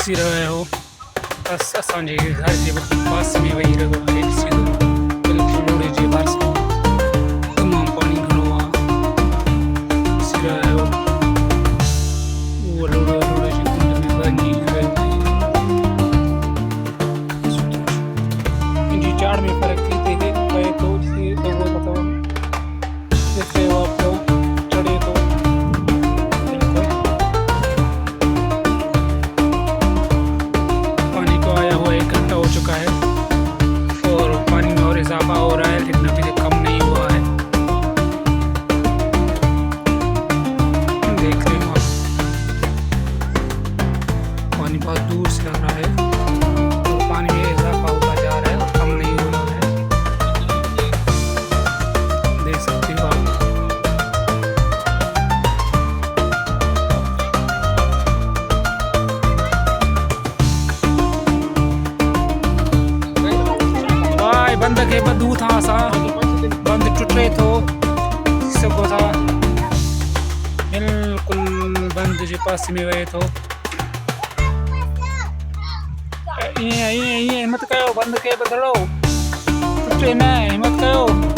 ॾिसी रहिया आहियो बसि असांजे घर जे पास में वेही रहियो आहे। ॾिसी बिल्कुलु रोड जे पास तमामु पाणी घणो आहे। ॾिसी रहिया आहियो उहो रोड जी कुंड में वञी रहियो आहे। इंजी चाड़ में फ़र्क़ु थी पए थो। जिते उहो पियो चढ़े थो पानी को आया हुआ 1 घंटा हो चुका है और पानी में और इजाफा हो रहा है, लेकिन अभी तक कम नहीं हुआ है। देख रहे हो आप, पानी बहुत दूर से लग रहा है और पानी में इजाफा होता जा रहा है और कम नहीं हो रहा है। देख सकते हो आप। बंद खे ॿधूं था असां, बंद टुटे थो सघो था, बिल्कुलु बंद जे पासे में वहे थो। ईअं हिम्मत कयो, बंद खे ॿधणो टुटे न, हिम्मत कयो।